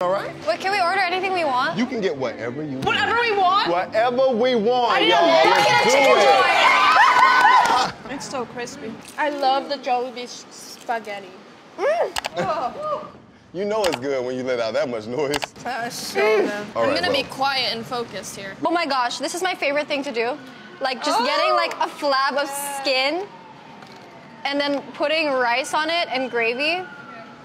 All right? Wait, can we order anything we want? You can get whatever you want. Whatever we want? Whatever we want, y'all. Let's do it. It's so crispy. I love the Jollibee spaghetti. You know it's good when you let out that much noise. So good. I'm gonna be quiet and focused here. Oh my gosh, this is my favorite thing to do. Like just getting like a flab of skin and then putting rice on it and gravy.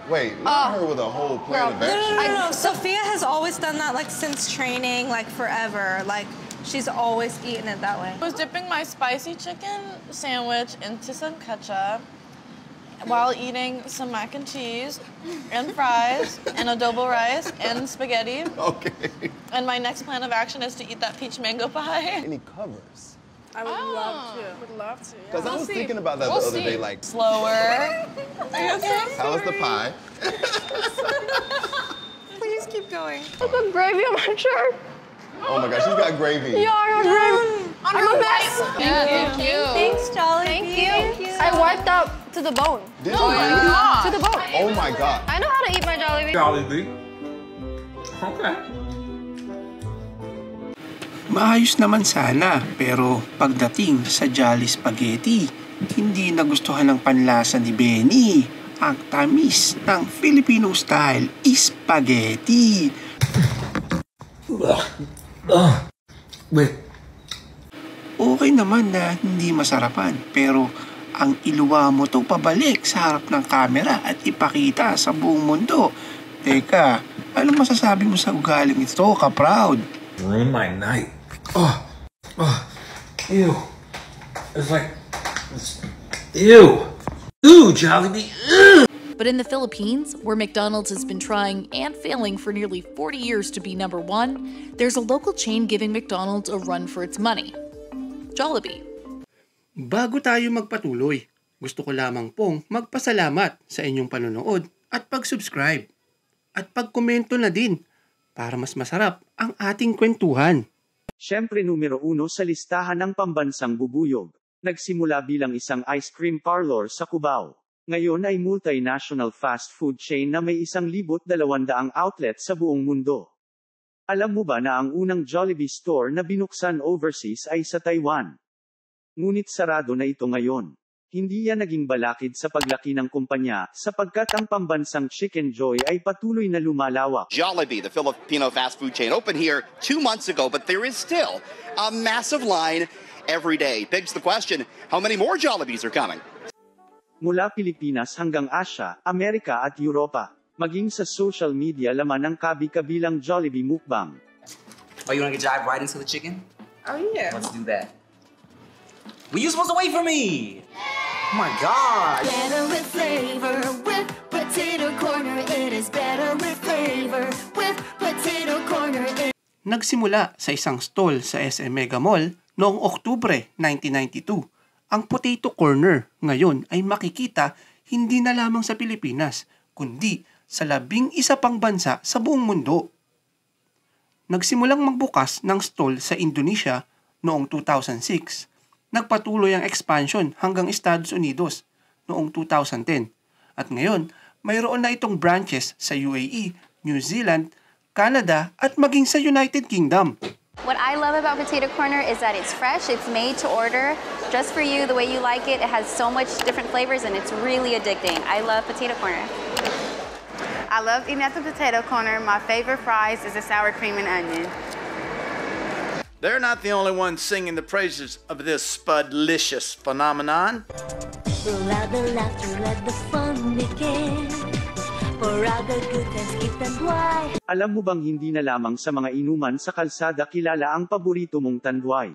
Wait, not her with a whole plan of action. No. Sophia has always done that like since training, like forever. Like she's always eaten it that way. I was dipping my spicy chicken sandwich into some ketchup while eating some mac and cheese and fries and adobo rice and spaghetti. Okay. And my next plan of action is to eat that peach mango pie. Any covers? I would love to. Would love to. Yeah. Because I was thinking about that the other day, like... Slower. How's the pie? Please keep going. I put gravy on my shirt. Oh my gosh, she's got gravy. Yeah, I got gravy. I'm a mess. Thank you. Thanks, Jollibee. Thank you. I wiped out to the bone. Did you To the bone. Oh my God. I know how to eat my Jollibee. Jollibee. Okay. Maayos naman sana, pero pagdating sa Jolly Spaghetti, hindi nagustuhan ng panlasa ni Benny ang tamis ng Filipino-style spaghetti. Wait. Okay naman na hindi masarapan, pero ang iluwa mo to pabalik sa harap ng kamera at ipakita sa buong mundo. Teka, ano masasabi mo sa ugaling ito, ka-proud? Ruin my night. Ew. It's like, ew. Ooh, Jollibee. Ew. But in the Philippines, where McDonald's has been trying and failing for nearly 40 years to be #1, there's a local chain giving McDonald's a run for its money. Jollibee. Bago tayo magpatuloy, gusto ko lamang pong magpasalamat sa inyong panonood at pag-subscribe. At pag-komento na din para mas masarap ang ating kwentuhan. Siyempre numero 1 sa listahan ng pambansang bubuyog. Nagsimula bilang isang ice cream parlor sa Cubao. Ngayon ay multinational fast food chain na may 1,200 outlet sa buong mundo. Alam mo ba na ang unang Jollibee store na binuksan overseas ay sa Taiwan? Ngunit sarado na ito ngayon. Hindi yan naging balakid sa paglaki ng kumpanya, sapagkat ang pambansang Chicken Joy ay patuloy na lumalawak. Jollibee, the Filipino fast food chain, opened here 2 months ago, but there is still a massive line every day. Begs the question, how many more Jollibees are coming? Mula Pilipinas hanggang Asia, Amerika at Europa, maging sa social media laman ang kabi-kabilang Jollibee mukbang. Oh, you wanna dive right into the chicken? Oh yeah. Let's do that. Well, you supposed to wait for me! Oh my God! Better with flavor, with Potato Corner. It is better with flavor, with Potato Corner. Nagsimula sa isang stall sa SM Mega Mall noong Oktubre 1992. Ang Potato Corner ngayon ay makikita hindi na lamang sa Pilipinas, kundi sa 11 pang bansa sa buong mundo. Nagsimulang magbukas ng stall sa Indonesia noong 2006. Nagpatuloy ang expansion hanggang Estados Unidos noong 2010. At ngayon, mayroon na itong branches sa UAE, New Zealand, Canada at maging sa United Kingdom. What I love about Potato Corner is that it's fresh, it's made to order, just for you, the way you like it. It has so much different flavors and it's really addicting. I love Potato Corner. I love eating at the Potato Corner. My favorite fries is the sour cream and onion. They're not the only ones singing the praises of this Spudlicious phenomenon. Let the laughter, let the fun begin. For all the good times, keep them dry. Alam mo bang hindi na lamang sa mga inuman sa kalsada kilala ang paborito mong tanduay?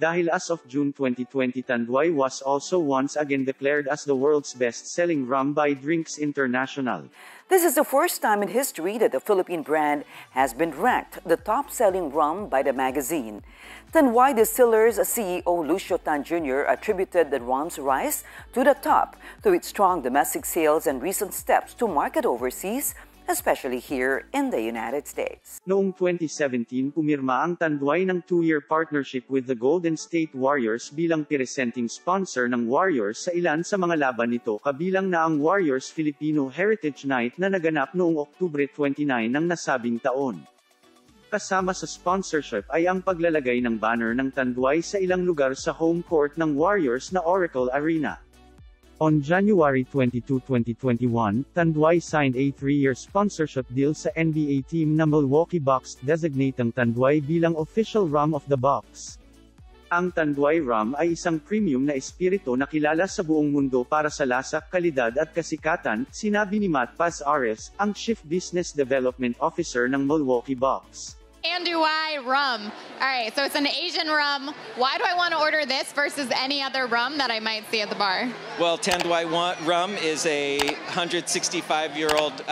Dahil as of June 2020, Tanduay was also once again declared as the world's best-selling rum by Drinks International. This is the first time in history that the Philippine brand has been ranked the top-selling rum by the magazine. Tanduay Distillers CEO Lucio Tan Jr. attributed the rum's rise to the top to its strong domestic sales and recent steps to market overseas especially here in the United States. Noong 2017 pumirma ang Tanduay ng 2-year partnership with the Golden State Warriors bilang presenting sponsor ng Warriors sa ilan sa mga laban nito kabilang na ang Warriors Filipino Heritage Night na naganap noong Oktubre 29 ng nasabing taon. Kasama sa sponsorship ay ang paglalagay ng banner ng Tanduay sa ilang lugar sa home court ng Warriors na Oracle Arena. On January 22, 2021, Tanduay signed a 3-year sponsorship deal sa NBA team na Milwaukee Bucks designating Tanduay bilang official rum of the Bucks. Ang Tanduay rum ay isang premium na espiritu na kilala sa buong mundo para sa lasa, kalidad at kasikatan, sinabi ni Matt Paz-Ares, ang Chief Business Development Officer ng Milwaukee Bucks. Tanduay rum. All right, so it's an Asian rum. Why do I want to order this versus any other rum that I might see at the bar? Well, Tanduay rum is a 165-year-old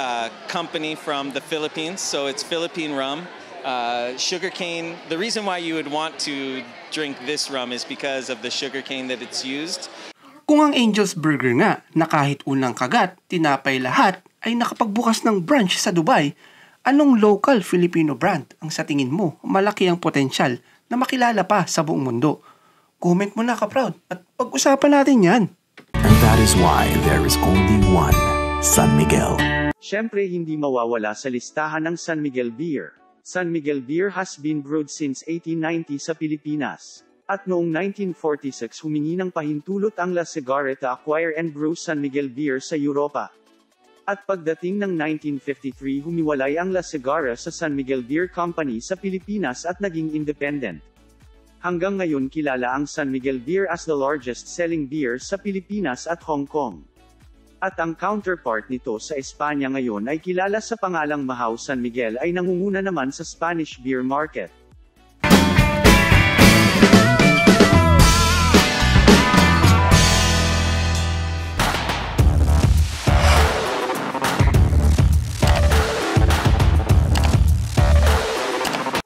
company from the Philippines, so it's Philippine rum. Sugarcane, the reason why you would want to drink this rum is because of the sugarcane that it's used. Kung ang Angel's Burger nga, na kahit unang kagat, tinapay lahat, ay nakapagbukas ng branch sa Dubai, anong local Filipino brand ang sa tingin mo malaki ang potensyal na makilala pa sa buong mundo? Comment mo na ka-proud at pag-usapan natin yan. And that is why there is only one, San Miguel. Siyempre hindi mawawala sa listahan ng San Miguel Beer. San Miguel Beer has been brewed since 1890 sa Pilipinas. At noong 1946 humingi ng pahintulot ang La Cigarra to acquire and brew San Miguel Beer sa Europa. At pagdating ng 1953 humiwalay ang La Cigarra sa San Miguel Beer Company sa Pilipinas at naging independent. Hanggang ngayon kilala ang San Miguel Beer as the largest selling beer sa Pilipinas at Hong Kong. At ang counterpart nito sa Espanya ngayon ay kilala sa pangalang Mahao San Miguel ay nangunguna naman sa Spanish beer market.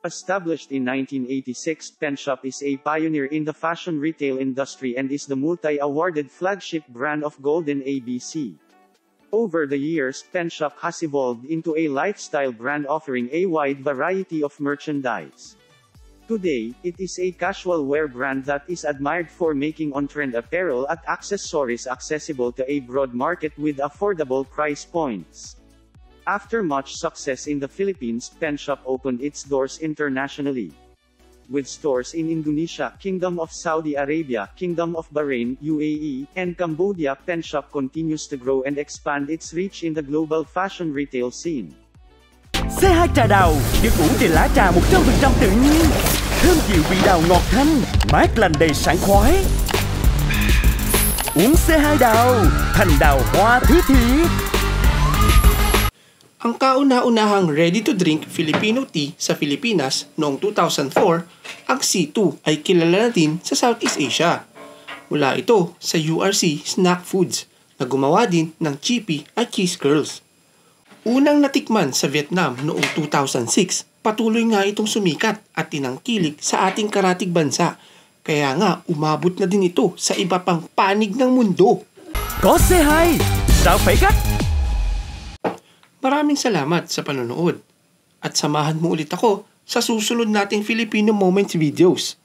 Established in 1986, Penshop is a pioneer in the fashion retail industry and is the multi-awarded flagship brand of Golden ABC. Over the years, Penshop has evolved into a lifestyle brand offering a wide variety of merchandise. Today, it is a casual wear brand that is admired for making on-trend apparel and accessories accessible to a broad market with affordable price points. After much success in the Philippines, Penshop opened its doors internationally. With stores in Indonesia, Kingdom of Saudi Arabia, Kingdom of Bahrain, UAE, and Cambodia, Penshop continues to grow and expand its reach in the global fashion retail scene. C2 trà đào được ủ từ lá trà 100% tự nhiên, thơm dịu vị đào ngọt thanh, mát lành đầy sảng khoái. Uống C2 đào, thành đào hoa thứ thiệt. Ang kauna-unahang ready-to-drink Filipino tea sa Pilipinas noong 2004, ang C2 ay kilala na din sa Southeast Asia. Mula ito sa URC Snack Foods na gumawa din ng Chippy at Cheese Curls. Unang natikman sa Vietnam noong 2006, patuloy nga itong sumikat at tinangkilik sa ating karatig bansa. Kaya nga umabot na din ito sa iba pang panig ng mundo. Có C2, sao phải cắt? Maraming salamat sa panonood. At samahan mo ulit ako sa susunod nating Filipino Moments videos.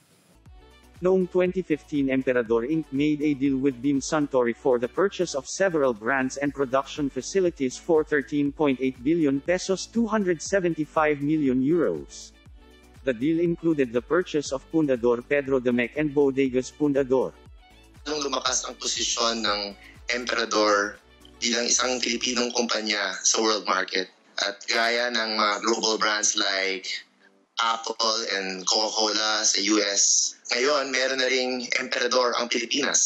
Noong 2015, Emperador Inc. made a deal with Beam Suntory for the purchase of several brands and production facilities for 13.8 billion pesos, 275 million euros. The deal included the purchase of Pundador Pedro Damec and Bodegas Pundador. Nung lumakas ang posisyon ng Emperador bilang isang Pilipinong kumpanya sa world market at gaya ng mga global brands like Apple and Coca-Cola sa US. Ngayon, meron na ring Emperador ang Pilipinas.